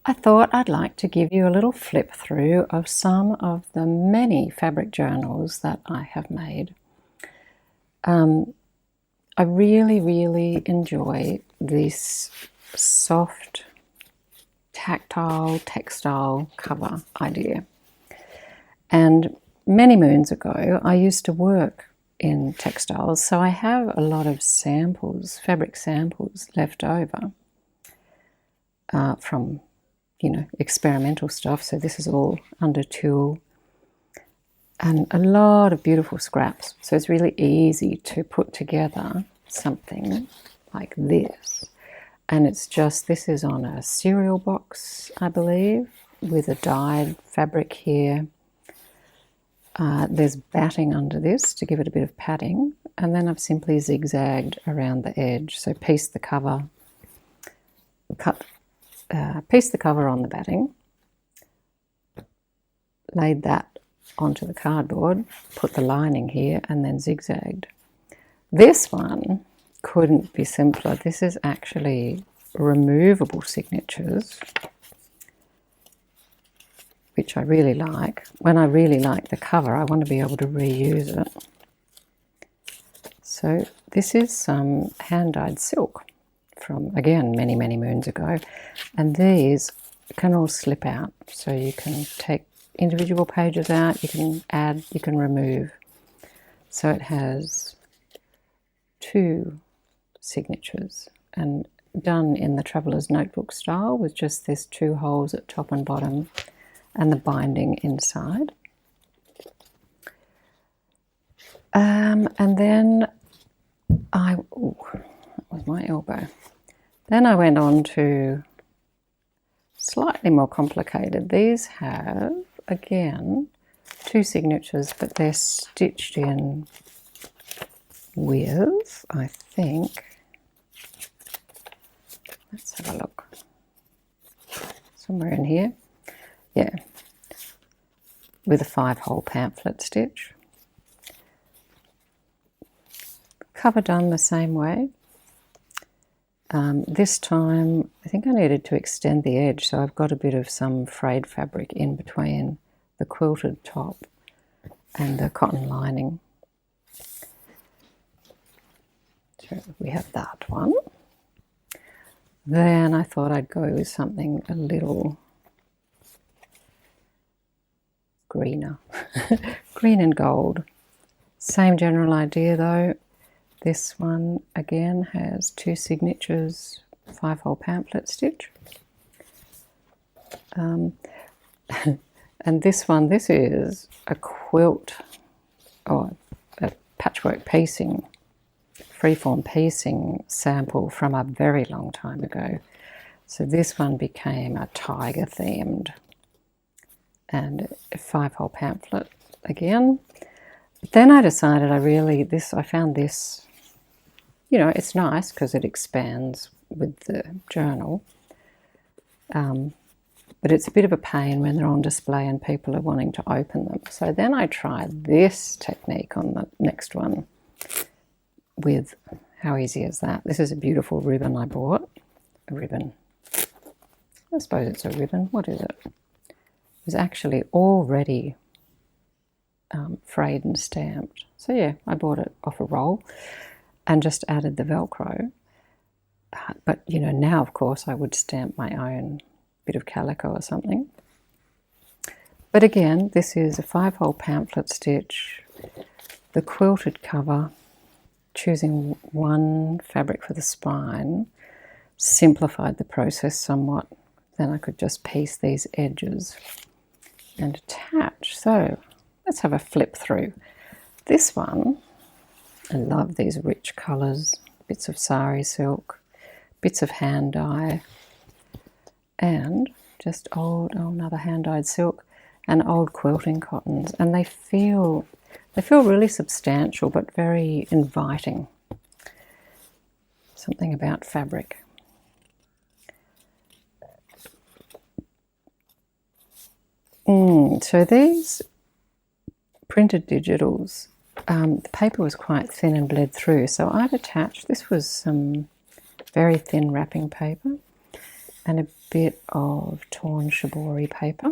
I thought I'd like to give you a little flip through of some of the many fabric journals that I have made. I really, really enjoy this soft, tactile, textile cover idea. And many moons ago, I used to work in textiles, so I have a lot of samples, fabric samples left over from experimental stuff. So this is all under tulle and a lot of beautiful scraps. So it's really easy to put together something like this. And it's just, this is on a cereal box, I believe, with a dyed fabric here. There's batting under this to give it a bit of padding. And then I've simply zigzagged around the edge. So piece the cover, piece the cover on the batting, laid that onto the cardboard, put the lining here, and then zigzagged. This one couldn't be simpler. This is actually removable signatures, which I really like. When I really like the cover, I want to be able to reuse it. So this is some hand-dyed silk from, again, many, many moons ago. And these can all slip out. So you can take individual pages out, you can add, you can remove. So it has 2 signatures and done in the traveller's notebook style with just this 2 holes at top and bottom and the binding inside. And then that was my elbow. Then I went on to slightly more complicated. These have, again, 2 signatures, but they're stitched in with, I think, let's have a look, somewhere in here, yeah, with a 5-hole pamphlet stitch. Cover done the same way. This time I think I needed to extend the edge, so I've got a bit of some frayed fabric in between the quilted top and the cotton lining. So we have that one. Then I thought I'd go with something a little greener, green and gold. Same general idea though. This one again has 2 signatures, 5-hole pamphlet stitch. And this one, this is a quilt or a patchwork piecing, freeform piecing sample from a very long time ago. So this one became a tiger themed and a 5-hole pamphlet again. But then I decided I found this, it's nice because it expands with the journal. But it's a bit of a pain when they're on display and people are wanting to open them. So then I tried this technique on the next one with, how easy is that? This is a beautiful ribbon I bought. A ribbon. I suppose it's a ribbon. What is it? It was actually already frayed and stamped. So yeah, I bought it off a roll and just added the Velcro. But now of course I would stamp my own bit of calico or something. But again, this is a 5-hole pamphlet stitch, the quilted cover, choosing one fabric for the spine, simplified the process somewhat. Then I could just piece these edges and attach. So let's have a flip through. This one, I love these rich colours, bits of sari silk, bits of hand dye, and just another hand-dyed silk and old quilting cottons. And they feel really substantial but very inviting. Something about fabric. So these printed digitals, the paper was quite thin and bled through, so I've attached, this was some very thin wrapping paper, and a bit of torn shibori paper.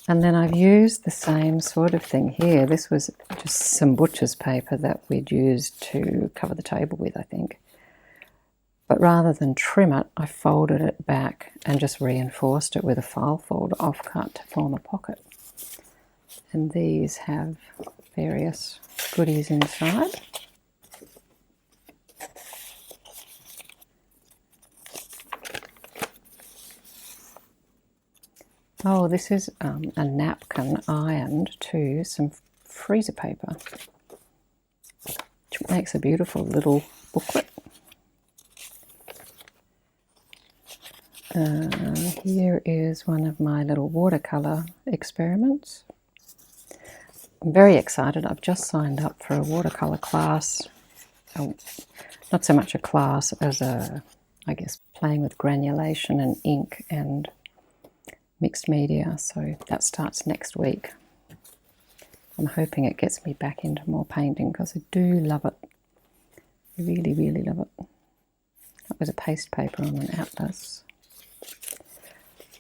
And then I've used the same sort of thing here. This was just some butcher's paper that we'd used to cover the table with, I think. But rather than trim it, I folded it back and just reinforced it with a file folder offcut to form a pocket. And these have various goodies inside. Oh, this is a napkin ironed to some freezer paper, which makes a beautiful little booklet. Here is one of my little watercolour experiments. I'm very excited. I've just signed up for a watercolour class. Not so much a class as I guess, playing with granulation and ink and mixed media, so that starts next week. I'm hoping it gets me back into more painting because I do love it. I really, really love it. That was a paste paper on an atlas.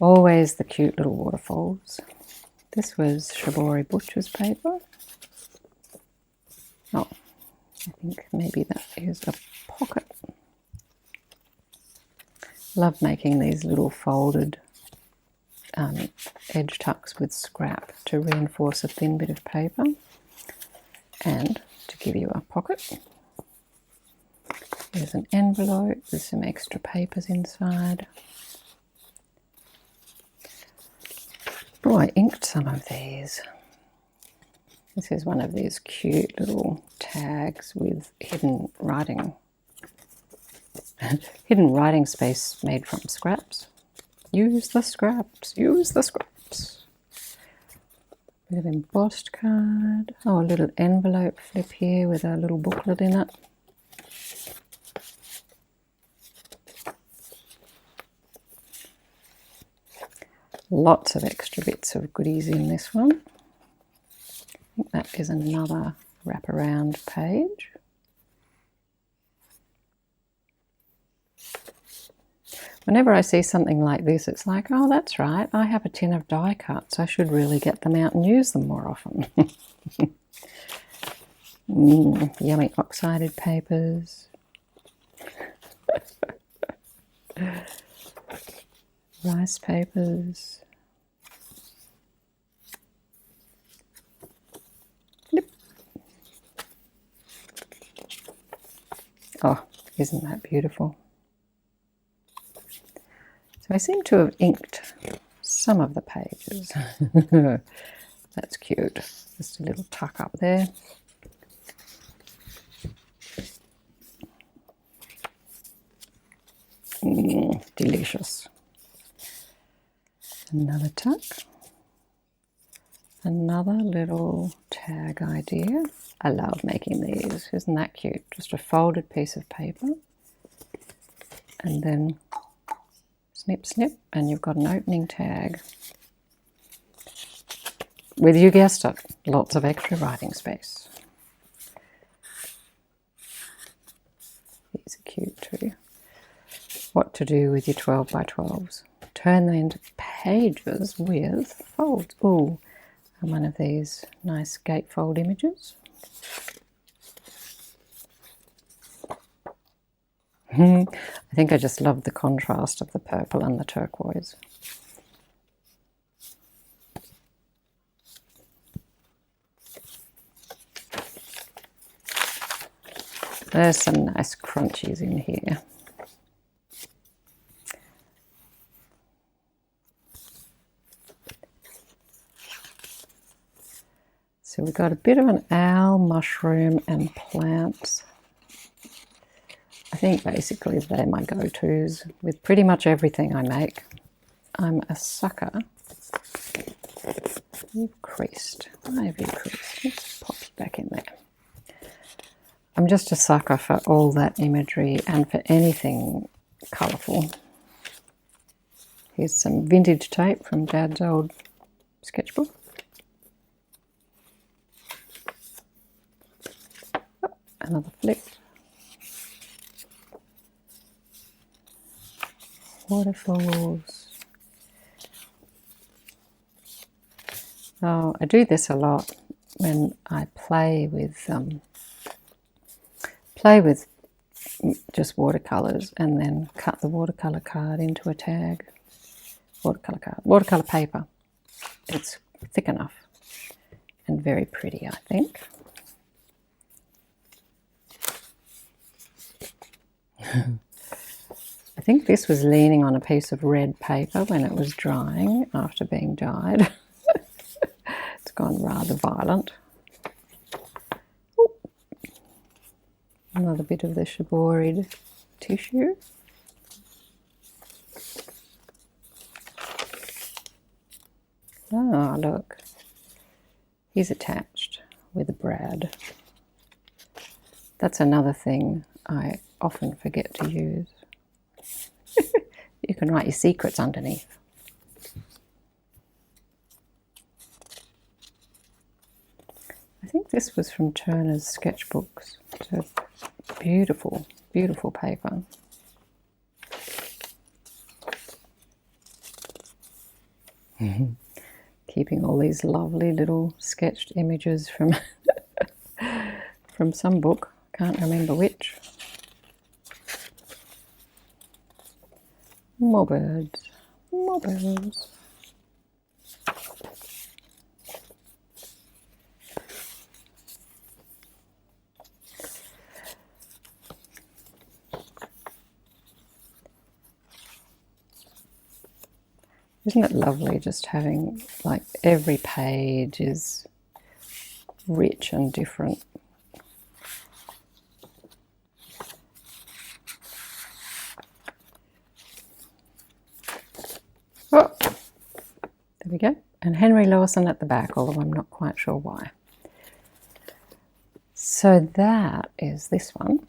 Always the cute little waterfalls. This was shibori butcher's paper. Oh, I think maybe that is a pocket. Love making these little folded edge tucks with scrap to reinforce a thin bit of paper and to give you a pocket. Here's an envelope with some extra papers inside. Oh, I inked some of these. This is one of these cute little tags with hidden writing space made from scraps. Use the scraps, use the scraps. Bit of embossed card. Oh, a little envelope flip here with a little booklet in it. Lots of extra bits of goodies in this one. I think that is another wraparound page. Whenever I see something like this, it's like, oh, that's right, I have a tin of die cuts. I should really get them out and use them more often. Yummy oxided papers. Rice papers. Flip. Oh, isn't that beautiful? So I seem to have inked some of the pages. That's cute. Just a little tuck up there. Delicious. Another tuck. Another little tag idea. I love making these. Isn't that cute? Just a folded piece of paper. And then snip, snip, and you've got an opening tag with, you guessed it, lots of extra writing space. These are cute too. What to do with your 12 by 12s. Turn them into pages with folds. Ooh, and one of these nice gatefold images. I think I just love the contrast of the purple and the turquoise. There's some nice crunchies in here. So we've got a bit of an owl, mushroom and plants. I think basically they're my go-tos with pretty much everything I make. I'm a sucker. You've creased. Why have you creased? Let's pop you back in there. I'm just a sucker for all that imagery and for anything colourful. Here's some vintage tape from Dad's old sketchbook. Oh, another flip. waterfalls. Oh, I do this a lot when I play with just watercolors, and then cut the watercolor card into a tag. Watercolor card, watercolor paper. It's thick enough and very pretty, I think. I think this was leaning on a piece of red paper when it was drying after being dyed. It's gone rather violent. Ooh. Another bit of the shiboried tissue. Oh, look. He's attached with a brad. That's another thing I often forget to use. You can write your secrets underneath. I think this was from Turner's sketchbooks. So beautiful, beautiful paper. Keeping all these lovely little sketched images from from some book. Can't remember which. More birds. More birds. Isn't it lovely just having, like, every page is rich and different? Oh, there we go. And Henry Lawson at the back, although I'm not quite sure why. So that is this one.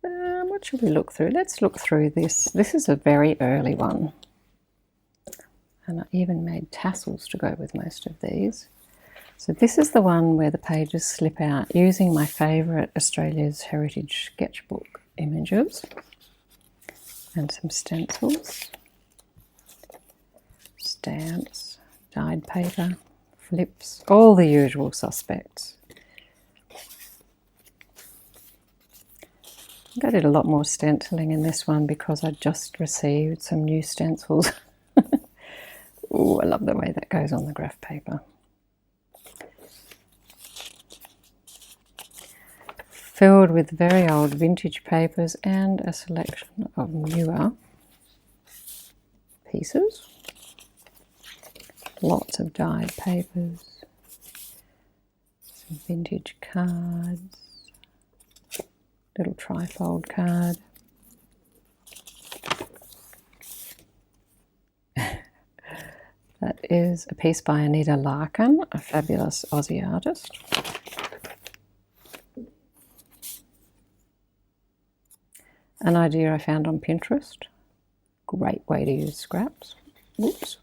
What should we look through? Let's look through this. This is a very early one. And I even made tassels to go with most of these. So this is the one where the pages slip out using my favourite Australia's Heritage sketchbook images. And some stencils, stamps, dyed paper, flips, all the usual suspects. I think I did a lot more stenciling in this one because I just received some new stencils. Ooh, I love the way that goes on the graph paper. Filled with very old vintage papers and a selection of newer pieces. Lots of dyed papers, some vintage cards, little trifold card. That is a piece by Anita Larkin, a fabulous Aussie artist. An idea I found on Pinterest. Great way to use scraps. Whoops.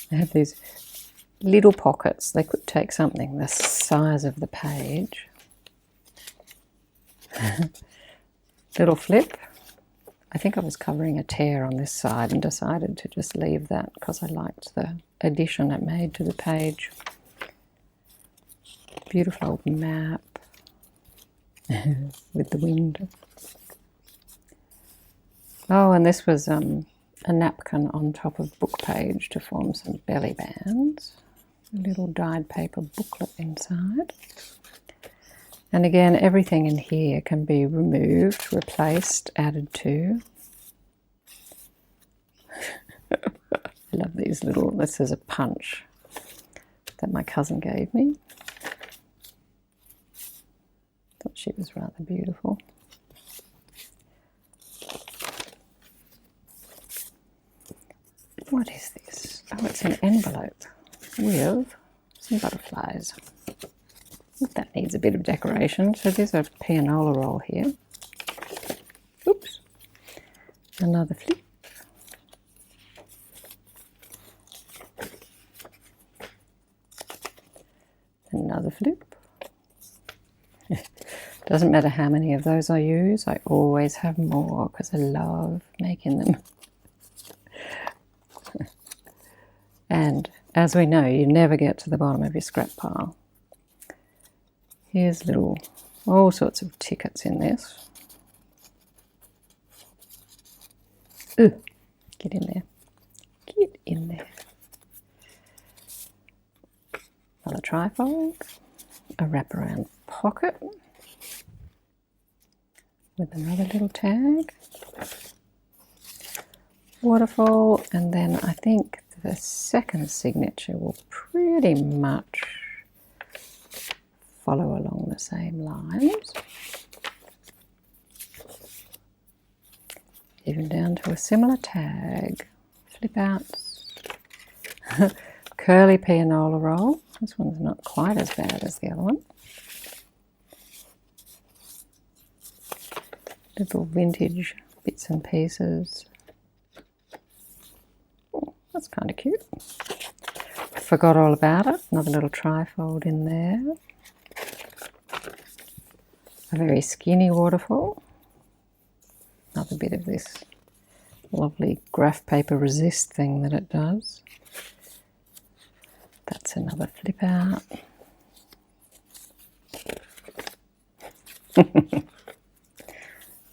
They have these little pockets. They could take something the size of the page. Little flip. I think I was covering a tear on this side and decided to just leave that because I liked the addition it made to the page. Beautiful old map with the wind. Oh, and this was a napkin on top of book page to form some belly bands. A little dyed paper booklet inside. And again, everything in here can be removed, replaced, added to. I love these little, this is a punch that my cousin gave me. Thought she was rather beautiful. What is this? Oh, it's an envelope with some butterflies. I think that needs a bit of decoration. So there's a pianola roll here. Oops. Another flip. Another flip. Doesn't matter how many of those I use, I always have more because I love making them. And as we know, you never get to the bottom of your scrap pile. Here's all sorts of tickets in this. Ooh, get in there. Get in there. Another trifold, a wraparound pocket with another little tag, waterfall, and then I think the second signature will pretty much follow along the same lines, even down to a similar tag, flip outs, curly pianola roll. This one's not quite as bad as the other one. Little vintage bits and pieces. Oh, that's kind of cute. Forgot all about it. Another little trifold in there. A very skinny waterfall. Another bit of this lovely graph paper resist thing that it does. That's another flip out.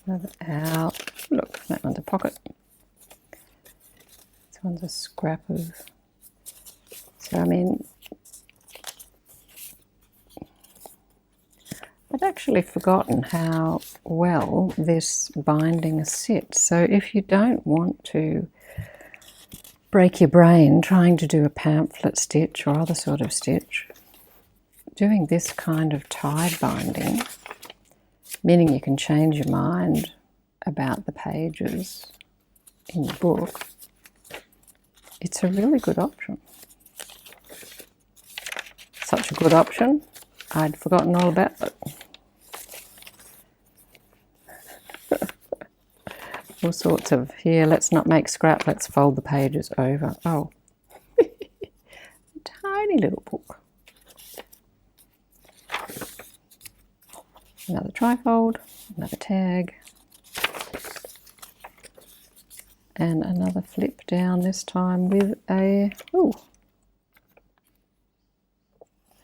Another out. Look, that one's a pocket. This one's a scrap of... So, I mean, I'd actually forgotten how well this binding sits. So if you don't want to break your brain trying to do a pamphlet stitch or other sort of stitch, doing this kind of tied binding, meaning you can change your mind about the pages in the book, it's a really good option. Such a good option, I'd forgotten all about it. All sorts of, here, let's not make scrap, let's fold the pages over. Oh, tiny little book. Another trifold, another tag, and another flip down, this time with a, oh,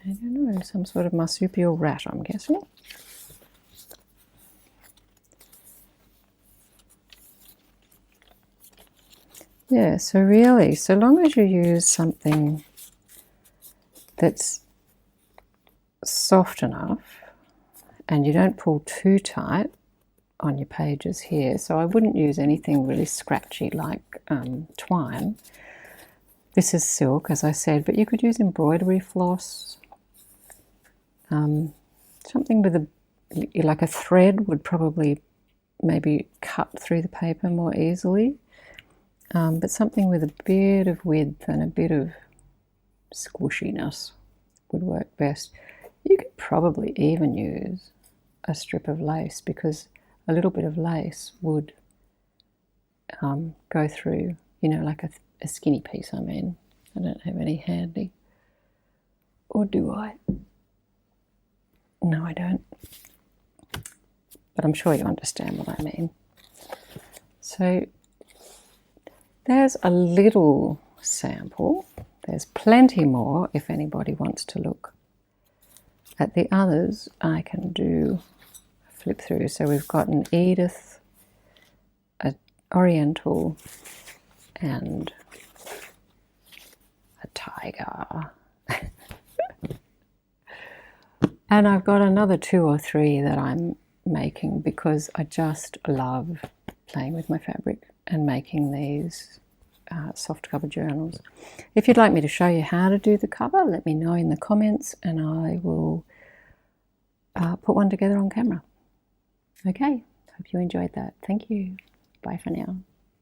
I don't know, some sort of marsupial rat, I'm guessing. Yeah, so really, so long as you use something that's soft enough and you don't pull too tight on your pages here, so I wouldn't use anything really scratchy like twine. This is silk, as I said, but you could use embroidery floss. Something with like a thread would probably maybe cut through the paper more easily. But something with a bit of width and a bit of squishiness would work best. You could probably even use a strip of lace, because a little bit of lace would go through, you know, like a skinny piece, I mean. I don't have any handy. Or do I? No, I don't. But I'm sure you understand what I mean. So there's a little sample. There's plenty more if anybody wants to look at the others. I can do a flip through. So we've got an Edith, an Oriental, and a tiger. And I've got another 2 or 3 that I'm making because I just love playing with my fabric and making these soft cover journals. If you'd like me to show you how to do the cover, let me know in the comments and I will put one together on camera. Okay, hope you enjoyed that. Thank you. Bye for now.